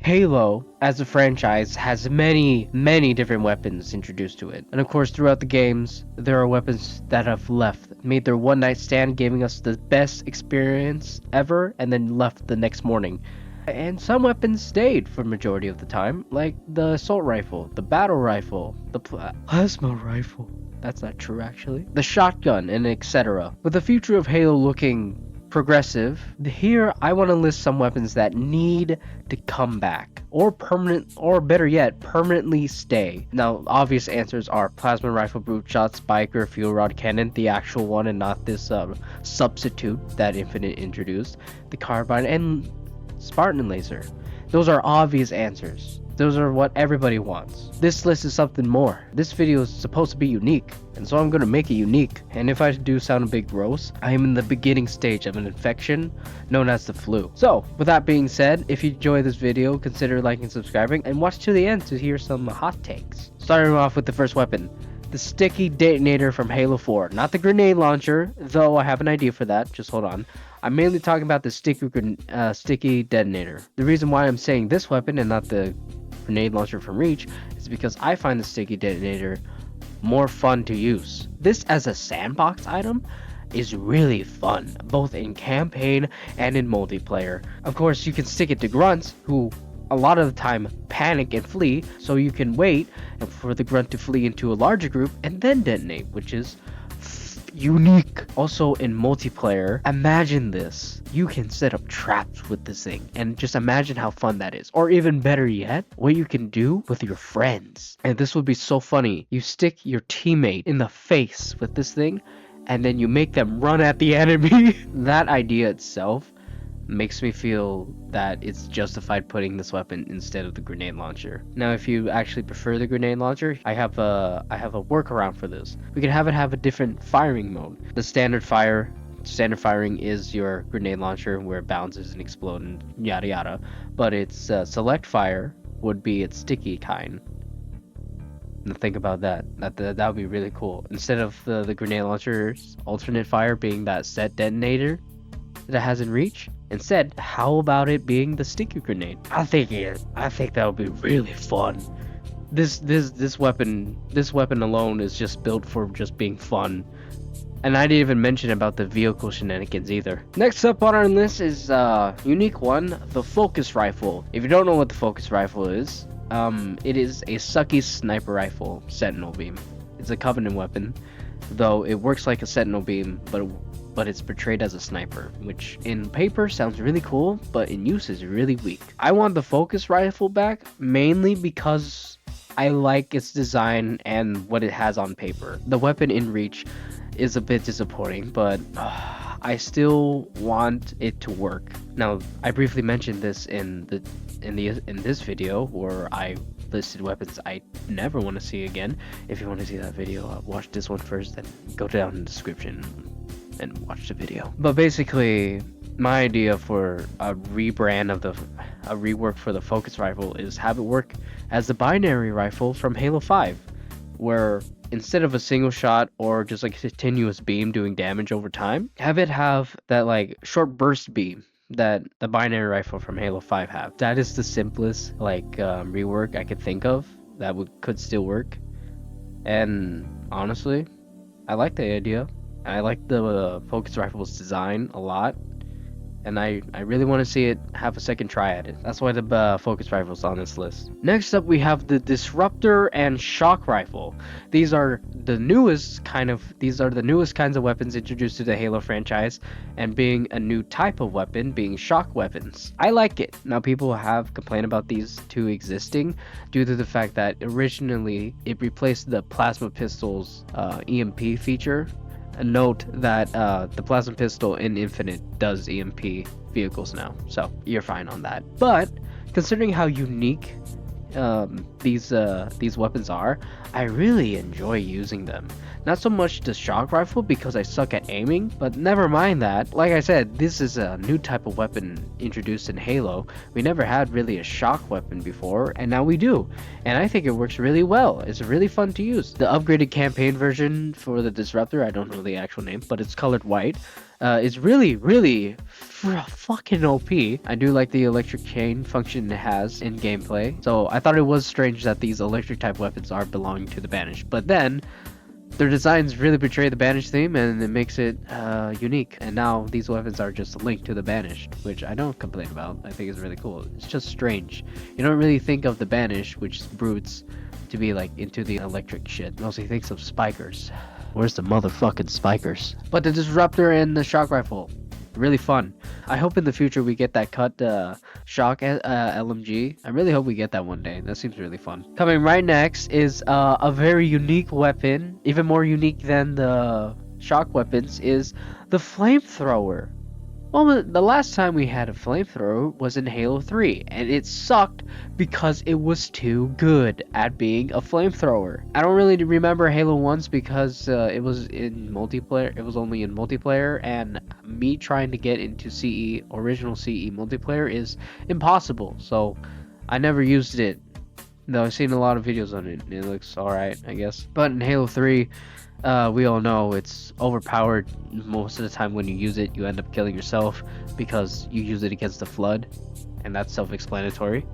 Halo, as a franchise, has many different weapons introduced to it. And of course, throughout the games, there are weapons that have left, made their one night stand, giving us the best experience ever, and then left the next morning. And some weapons stayed for majority of the time, like the assault rifle, the battle rifle, the plasma rifle. That's not true actually. The shotgun, and etc. With the future of Halo looking progressive, here I want to list some weapons that need to come back, or better yet, permanently stay. Now, obvious answers are plasma rifle, brute shot, spiker, fuel rod cannon, the actual one and not this substitute that Infinite introduced, the carbine, and Spartan laser. Those are obvious answers. Those are what everybody wants. This list is something more. This video is supposed to be unique, and so I'm gonna make it unique. And if I do sound a bit gross, I am in the beginning stage of an infection known as the flu. So, with that being said, if you enjoy this video, consider liking and subscribing, and watch to the end to hear some hot takes. Starting off with the first weapon, the sticky detonator from Halo 4. Not the grenade launcher, though I have an idea for that, just hold on. I'm mainly talking about the sticky detonator. The reason why I'm saying this weapon and not the grenade launcher from Reach is because I find the sticky detonator more fun to use. This as a sandbox item is really fun, both in campaign and in multiplayer. Of course, you can stick it to grunts, who a lot of the time panic and flee, so you can wait for the grunt to flee into a larger group and then detonate, which is unique. Also in multiplayer, imagine this. You can set up traps with this thing, and just imagine how fun that is. Or even better yet, what you can do with your friends. And this would be so funny. You stick your teammate in the face with this thing, and then you make them run at the enemy. That idea itself makes me feel that it's justified putting this weapon instead of the grenade launcher. Now, if you actually prefer the grenade launcher, I have a workaround for this. We could have it have a different firing mode. The standard firing is your grenade launcher, where it bounces and explodes and yada yada, but its select fire would be its sticky kind. Now think about that. That would be really cool. Instead of the grenade launcher's alternate fire being that set detonator that it has in Reach, instead, how about it being the sticky grenade? I think that would be really fun. This weapon alone is just built for just being fun. And I didn't even mention about the vehicle shenanigans either. Next up on our list is unique one, the focus rifle. If you don't know what the focus rifle is, it is a sucky sniper rifle, sentinel beam. It's a Covenant weapon, though it works like a sentinel beam, but it's portrayed as a sniper, which in paper sounds really cool, but in use is really weak. I want the focus rifle back, mainly because I like its design and what it has on paper. The weapon in Reach is a bit disappointing, but I still want it to work. Now, I briefly mentioned this in this video where I listed weapons I never want to see again. If you want to see that video, watch this one first, then go down in the description and watch the video. But basically, my idea for a rework for the focus rifle is have it work as the binary rifle from Halo 5, where instead of a single shot or just like a continuous beam doing damage over time, have it have that like short burst beam that the binary rifle from Halo 5 have. That is the simplest rework I could think of that could still work. And honestly, I like the idea. I like the focus rifle's design a lot, and I really want to see it have a second try at it. That's why the focus rifle's on this list. Next up, we have the disruptor and shock rifle. These are the newest kinds of weapons introduced to the Halo franchise, and being a new type of weapon, being shock weapons. I like it. Now, people have complained about these two existing due to the fact that originally it replaced the plasma pistol's EMP feature. And note that the plasma pistol in Infinite does EMP vehicles now, so you're fine on that. But considering how unique these weapons are, I really enjoy using them. Not so much the shock rifle because I suck at aiming, but never mind that. Like I said, this is a new type of weapon introduced in Halo. We never had really a shock weapon before, and now we do. And I think it works really well. It's really fun to use. The upgraded campaign version for the Disruptor, I don't know the actual name, but it's colored white. is really fucking OP. I do like the electric chain function it has in gameplay. So I thought it was strange that these electric type weapons are belonging to the Banished. But then their designs really betray the Banished theme, and it makes it unique. And now these weapons are just linked to the Banished, which I don't complain about. I think it's really cool. It's just strange. You don't really think of the Banished, which is brutes, to be like into the electric shit. Mostly thinks of spikers. Where's the motherfucking spikers? But the disruptor and the shock rifle, really fun. I hope in the future we get that cut shock LMG. I really hope we get that one day. That seems really fun. Coming right next is a very unique weapon, even more unique than the shock weapons, is the flamethrower. Well, the last time we had a flamethrower was in Halo 3, and it sucked because it was too good at being a flamethrower. I don't really remember Halo 1's because it was in multiplayer. It was only in multiplayer, and me trying to get into CE, original CE multiplayer is impossible, so I never used it. Though I've seen a lot of videos on it, and it looks alright, I guess. But in Halo 3, we all know it's overpowered. Most of the time when you use it, you end up killing yourself because you use it against the Flood, and that's self-explanatory.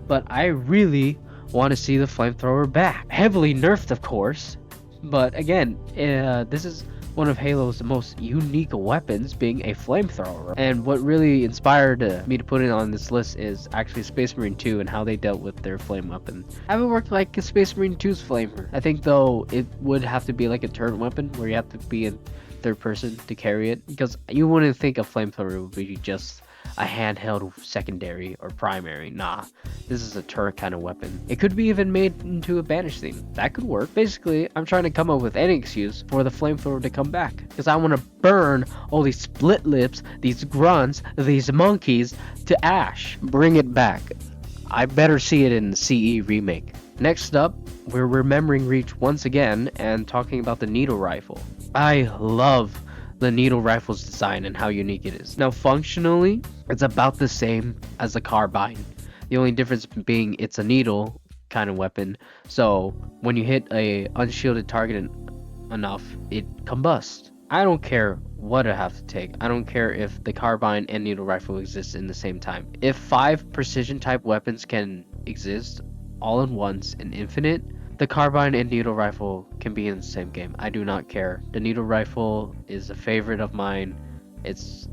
But I really want to see the flamethrower back. Heavily nerfed, of course, but again, this is one of Halo's most unique weapons, being a flamethrower. And what really inspired me to put it on this list is actually Space Marine 2 and how they dealt with their flame weapon. I haven't worked like Space Marine 2's flamer. I think though it would have to be like a turret weapon where you have to be in third person to carry it, because you wouldn't think a flamethrower would be just a handheld secondary or primary. Nah, this is a turret kind of weapon. It could be even made into a Banished theme. That could work. Basically, I'm trying to come up with any excuse for the flamethrower to come back, because I want to burn all these split lips, these grunts, these monkeys to ash. Bring it back. I better see it in the CE remake. Next up, we're remembering Reach once again and talking about the needle rifle. I love the needle rifle's design and how unique it is. Now functionally, it's about the same as the carbine. The only difference being it's a needle kind of weapon, so when you hit a unshielded target enough, it combusts. I don't care what I have to take. I don't care if the carbine and needle rifle exist in the same time. If 5 precision type weapons can exist all in once and infinite, the carbine and needle rifle can be in the same game. I do not care. The needle rifle is a favorite of mine.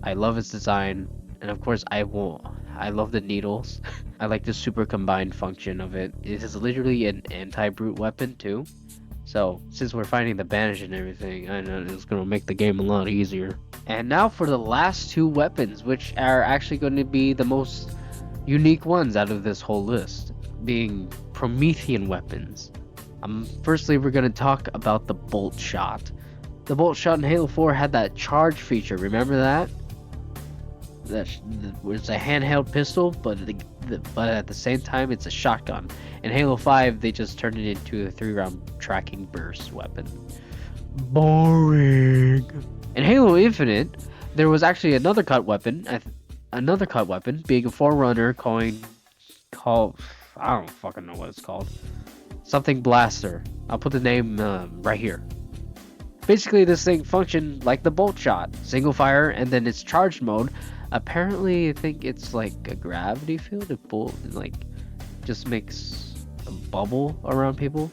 I love its design, and of course I love the needles. I like the super combined function of it. It is literally an anti-brute weapon too. So since we're fighting the Banished and everything, I know it's gonna make the game a lot easier. And now for the last 2 weapons, which are actually going to be the most unique ones out of this whole list, being Promethean weapons. Firstly, we're going to talk about the bolt shot. The bolt shot in Halo 4 had that charge feature, remember that? That was a handheld pistol, but at the same time it's a shotgun. In Halo 5, they just turned it into a 3-round tracking burst weapon. Boring. In Halo Infinite, there was actually another cut weapon, being a forerunner called I don't fucking know what it's called. Something blaster. I'll put the name right here. Basically, this thing functioned like the bolt shot, single fire, and then its charged mode. Apparently, I think it's like a gravity field. It just makes a bubble around people,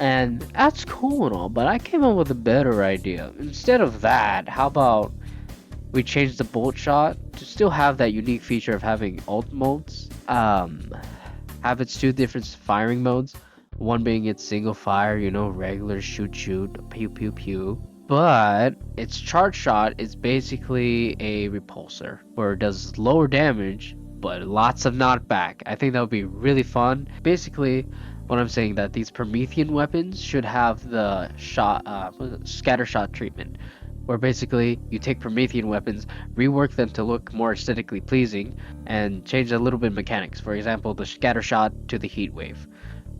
and that's cool and all. But I came up with a better idea. Instead of that, how about we change the bolt shot to still have that unique feature of having ult modes. Have its 2 different firing modes. One being its single fire, regular shoot, pew pew pew. But its charge shot is basically a repulsor, where it does lower damage, but lots of knockback. I think that would be really fun. Basically, what I'm saying that these Promethean weapons should have the scatter shot treatment, where basically you take Promethean weapons, rework them to look more aesthetically pleasing, and change a little bit of mechanics. For example, the scatter shot to the heat wave.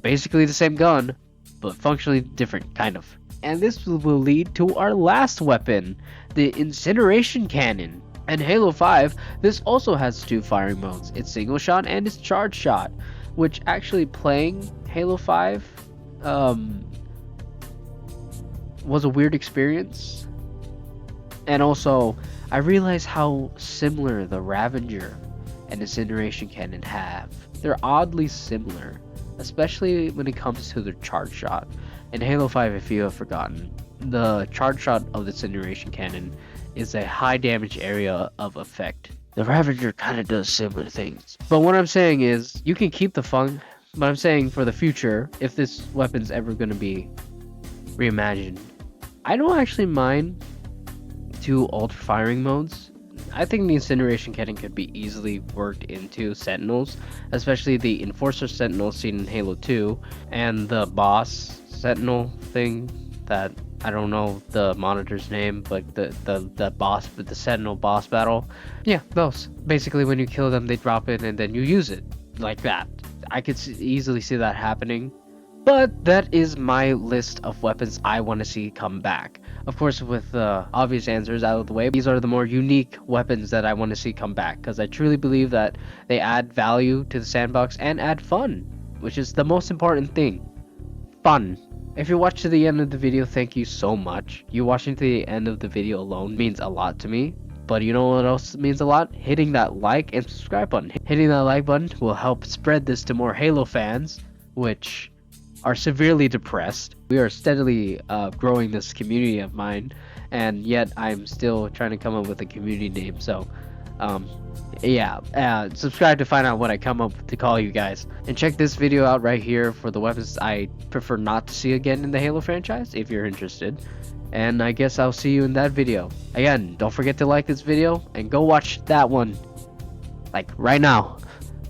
Basically the same gun, but functionally different, kind of. And this will lead to our last weapon, the incineration cannon. In Halo 5, this also has 2 firing modes, its single shot and its charge shot, which actually playing Halo 5 was a weird experience. And also, I realize how similar the Ravager and Incineration Cannon have. They're oddly similar, especially when it comes to the charge shot. In Halo 5, if you have forgotten, the charge shot of the Incineration Cannon is a high damage area of effect. The Ravager kind of does similar things. But what I'm saying is, you can keep the fun, but I'm saying for the future, if this weapon's ever going to be reimagined, I don't actually mind two ultra firing modes. I think the Incineration Cannon could be easily worked into Sentinels, especially the Enforcer Sentinel seen in Halo 2, and the Boss Sentinel thing that I don't know the monitor's name, but the boss, the Sentinel boss battle. Yeah, those. Basically, when you kill them, they drop it and then you use it like that. I could easily see that happening. But that is my list of weapons I want to see come back. Of course, with the obvious answers out of the way, these are the more unique weapons that I want to see come back, because I truly believe that they add value to the sandbox and add fun, which is the most important thing. Fun. If you watched to the end of the video, thank you so much. You watching to the end of the video alone means a lot to me. But you know what else means a lot? Hitting that like and subscribe button. Hitting that like button will help spread this to more Halo fans, which are severely depressed. We are steadily growing this community of mine, and yet I'm still trying to come up with a community name. So, yeah, subscribe to find out what I come up with to call you guys. And check this video out right here for the weapons I prefer not to see again in the Halo franchise, if you're interested. And I guess I'll see you in that video. Again, don't forget to like this video, and go watch that one. Like, right now.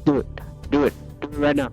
Do it. Do it. Do it right now.